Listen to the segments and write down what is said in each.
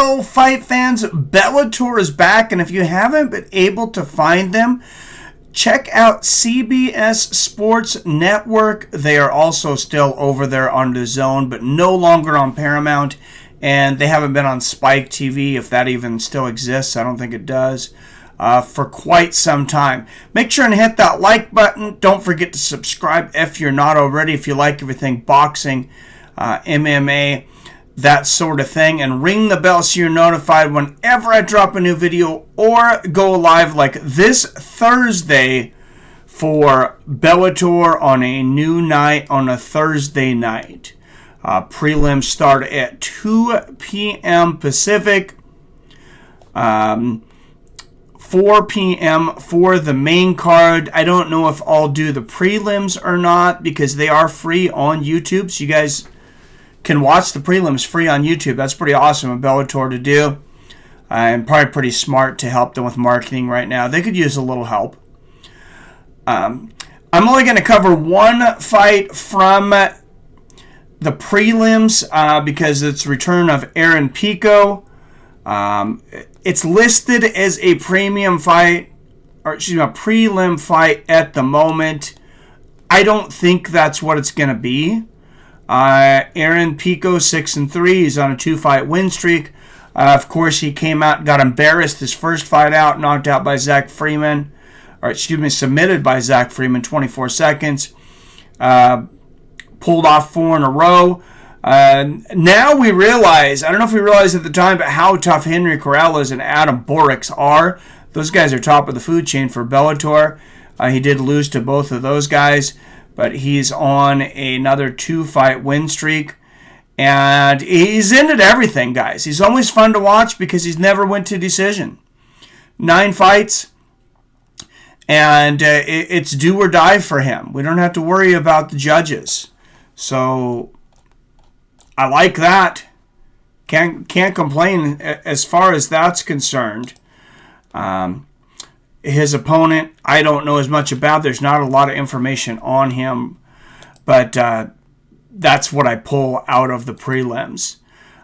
Hello, fight fans. Bellator is back, and if you haven't been able to find them, check out CBS Sports Network. They are also still over there on DAZN, but no longer on Paramount, and they haven't been on Spike TV, if that even still exists. I don't think it does. For quite some time. Make sure and hit that like button. Don't forget to subscribe if you're not already, if you like everything boxing, MMA, that sort of thing, and ring the bell so you're notified whenever I drop a new video or go live like this Thursday for Bellator on a new night on a Thursday night. Prelims start at 2 p.m. Pacific, 4 p.m. for the main card. I don't know if I'll do the prelims or not because they are free on YouTube, so you guys can watch the prelims free on YouTube. That's pretty awesome of Bellator to do. And probably pretty smart to help them with marketing right now. They could use a little help. I'm only going to cover one fight from the prelims because it's return of Aaron Pico. It's listed as a premium fight, or excuse me, a prelim fight at the moment. I don't think that's what it's going to be. Aaron Pico, 6-3. He's on a 2-fight win streak. Of course, he came out and got embarrassed his first fight out, knocked out by Zach Freeman, submitted by Zach Freeman, 24 seconds. Pulled off 4 in a row. Now we realize, I don't know if we realized at the time, but how tough Henry Corrales and Adam Borix are. Those guys are top of the food chain for Bellator. He did lose to both of those guys, but he's on another 2-fight win streak. And he's ended everything, guys. He's always fun to watch because he's never went to decision. 9 fights, and it's do or die for him. We don't have to worry about the judges. So I like that. Can't complain as far as that's concerned. His opponent, I don't know as much about. There's not a lot of information on him, but that's what I pull out of the prelims.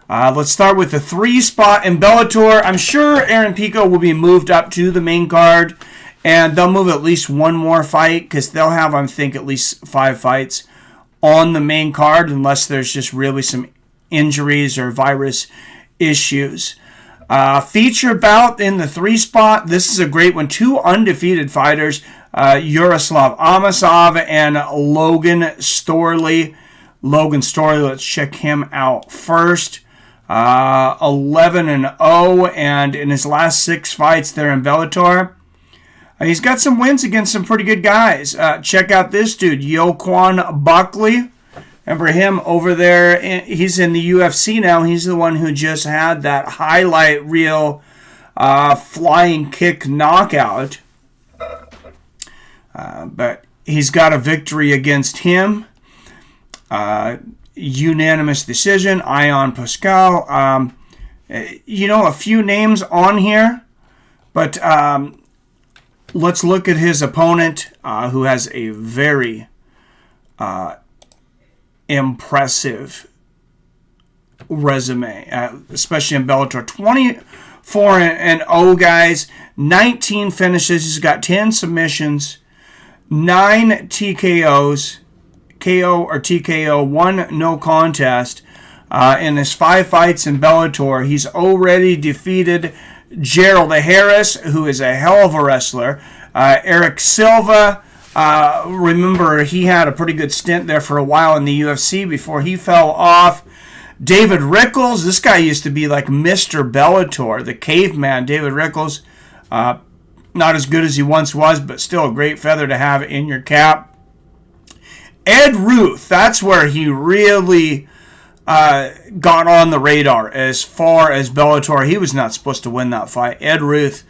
Let's start with the 3 spot in Bellator. I'm sure Aaron Pico will be moved up to the main card, and they'll move at least one more fight because they'll have, I think, at least 5 fights on the main card unless there's just really some injuries or virus issues. Feature bout in the 3 spot. This is a great one. 2 undefeated fighters, Yaroslav Amosov and Logan Storley. Logan Storley, let's check him out first. 11-0, and in his last 6 fights there in Bellator, he's got some wins against some pretty good guys. Check out this dude, Yoquan Buckley. Remember him over there? He's in the UFC now. He's the one who just had that highlight reel flying kick knockout. But he's got a victory against him. Unanimous decision. Ion Pascal. A few names on here. But let's look at his opponent, who has a very impressive resume, especially in Bellator. 24-0, guys. 19 finishes. He's got 10 submissions, 9 TKOs, KO or TKO, 1 no contest. In his 5 fights in Bellator, he's already defeated Gerald Harris, who is a hell of a wrestler. Eric Silva. Remember, he had a pretty good stint there for a while in the UFC before he fell off. David Rickles, this guy used to be like Mr. Bellator, the caveman. David Rickles, not as good as he once was, but still a great feather to have in your cap. Ed Ruth, that's where he really got on the radar as far as Bellator. He was not supposed to win that fight. Ed Ruth,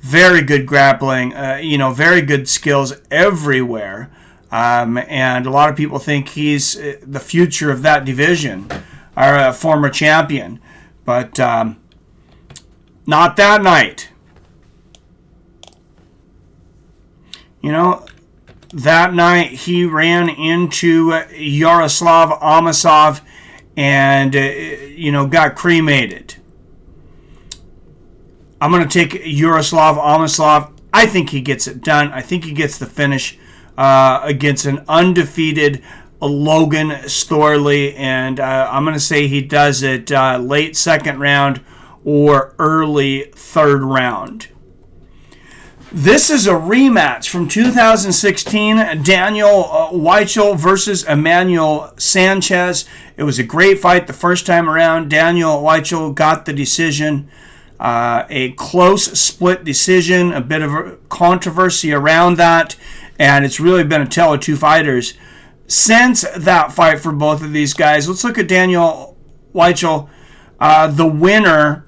very good grappling, very good skills everywhere. And a lot of people think he's the future of that division, or a former champion. But not that night. That night he ran into Yaroslav Amosov and, got cremated. I'm going to take Yaroslav Amosov. I think he gets it done. I think he gets the finish against an undefeated Logan Storley, and I'm going to say he does it late second round or early third round. This is a rematch from 2016, Daniel Weichel versus Emmanuel Sanchez. It was a great fight the first time around. Daniel Weichel got the decision, a close split decision, a bit of a controversy around that, and it's really been a tale of two fighters since that fight for both of these guys. Let's look at Daniel Weichel, the winner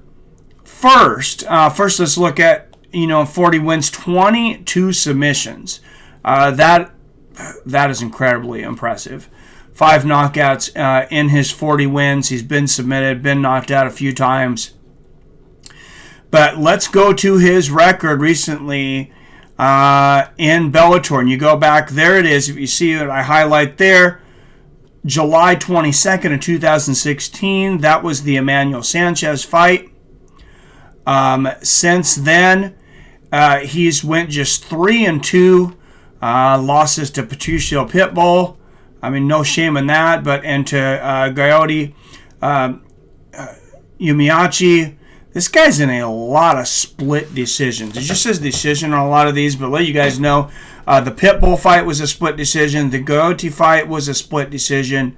first. First, let's look at 40 wins, 22 submissions. That is incredibly impressive. 5 knockouts in his 40 wins. He's been submitted, been knocked out a few times. But let's go to his record recently in Bellator. And you go back, there it is. If you see it, I highlight there. July 22nd of 2016. That was the Emmanuel Sanchez fight. Since then, he's went just 3-2 losses to Patricio Pitbull. I mean, no shame in that. And to Gayotti Yumiachi. This guy's in a lot of split decisions. It just says decision on a lot of these, but let you guys know, the Pitbull fight was a split decision. The Gayotti fight was a split decision.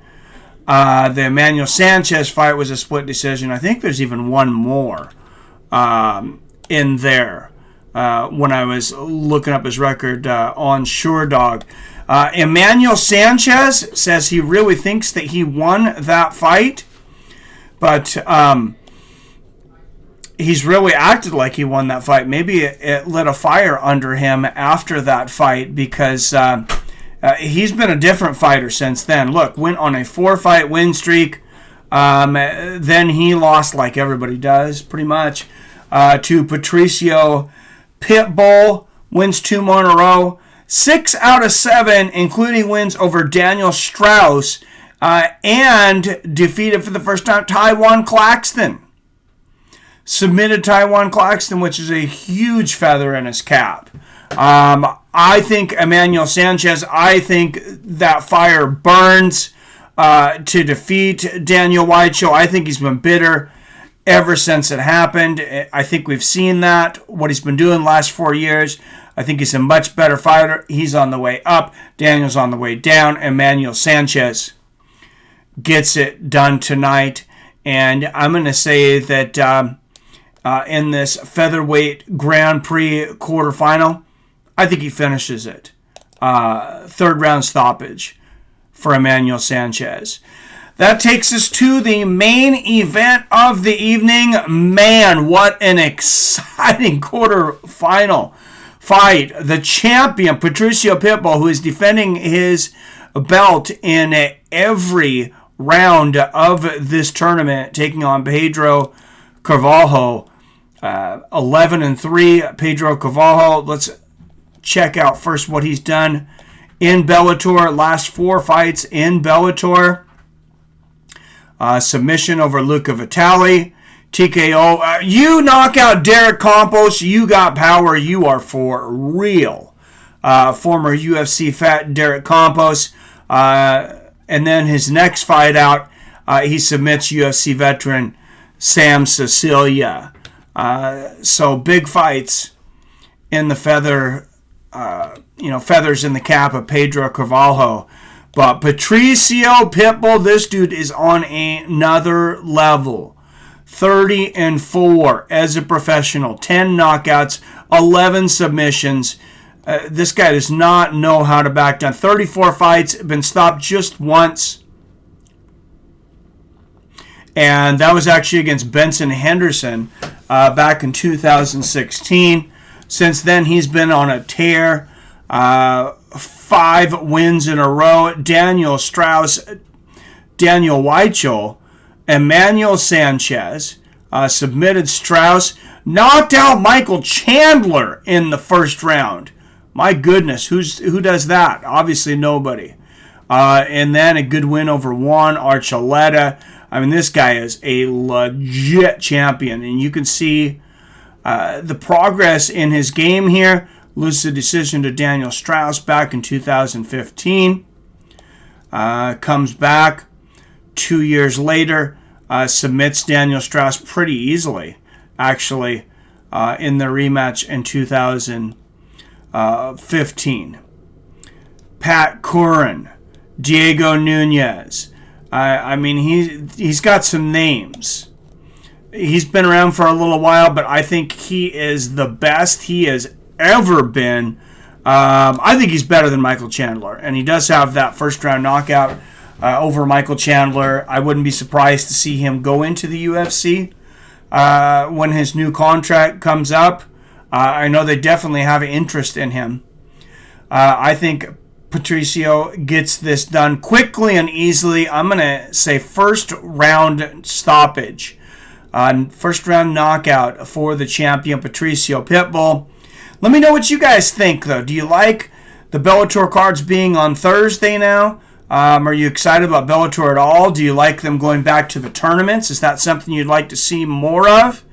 The Emmanuel Sanchez fight was a split decision. I think there's even one more in there when I was looking up his record on SureDog. Emmanuel Sanchez says he really thinks that he won that fight, but he's really acted like he won that fight. Maybe it lit a fire under him after that fight, because he's been a different fighter since then. Look, went on a 4-fight win streak. Then he lost, like everybody does, pretty much, to Patricio Pitbull. Wins 2 more in a row. 6 out of 7, including wins over Daniel Strauss, and defeated for the first time Taiwan Claxton. Submitted Taiwan Claxton, which is a huge feather in his cap. I think Emmanuel Sanchez, I think that fire burns to defeat Daniel Weichel. I think he's been bitter ever since it happened. I think we've seen that, what he's been doing the last 4 years. I think he's a much better fighter. He's on the way up. Daniel's on the way down. Emmanuel Sanchez gets it done tonight. And I'm going to say that in this Featherweight Grand Prix quarterfinal, I think he finishes it. Third round stoppage for Emmanuel Sanchez. That takes us to the main event of the evening. Man, what an exciting quarterfinal fight. The champion, Patricio Pitbull, who is defending his belt in every round of this tournament, taking on PEDRO Carvalho. 11-3, PEDRO Carvalho. Let's check out first what he's done in Bellator. Last 4 fights in Bellator. Submission over Luca Vitali. TKO. You knock out Derek Campos. You got power. You are for real. Former UFC fat Derek Campos. And then his next fight out, he submits UFC veteran Sam Cecilia. So big fights in the feathers in the cap of PEDRO Carvalho. But Patricio Pitbull, this dude is on another level. 30-4 as a professional, 10 knockouts, 11 submissions. This guy does not know how to back down. 34 fights, been stopped just once. And that was actually against Benson Henderson back in 2016. Since then, he's been on a tear. 5 wins in a row. Daniel Strauss, Daniel Weichel, Emmanuel Sanchez submitted Strauss, knocked out Michael Chandler in the first round. My goodness, who does that? Obviously nobody. And then a good win over Juan Archuleta. I mean, this guy is a legit champion, and you can see the progress in his game here. Loses a decision to Daniel Strauss back in 2015. Comes back 2 years later. Submits Daniel Strauss pretty easily, actually, in the rematch in 2015. Pat Curran, Diego Nunez. I mean, he's got some names. He's been around for a little while, but I think he is the best he has ever been. I think he's better than Michael Chandler, and he does have that first-round knockout over Michael Chandler. I wouldn't be surprised to see him go into the UFC when his new contract comes up. I know they definitely have an interest in him. I think Patricio gets this done quickly and easily. I'm going to say first-round stoppage. First-round knockout for the champion, Patricio Pitbull. Let me know what you guys think, though. Do you like the Bellator cards being on Thursday now? Are you excited about Bellator at all? Do you like them going back to the tournaments? Is that something you'd like to see more of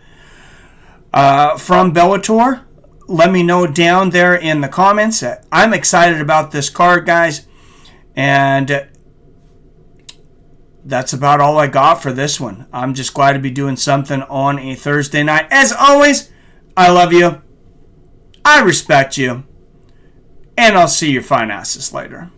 from Bellator? Let me know down there in the comments. I'm excited about this card, guys. And that's about all I got for this one. I'm just glad to be doing something on a Thursday night. As always, I love you. I respect you. And I'll see your fine asses later.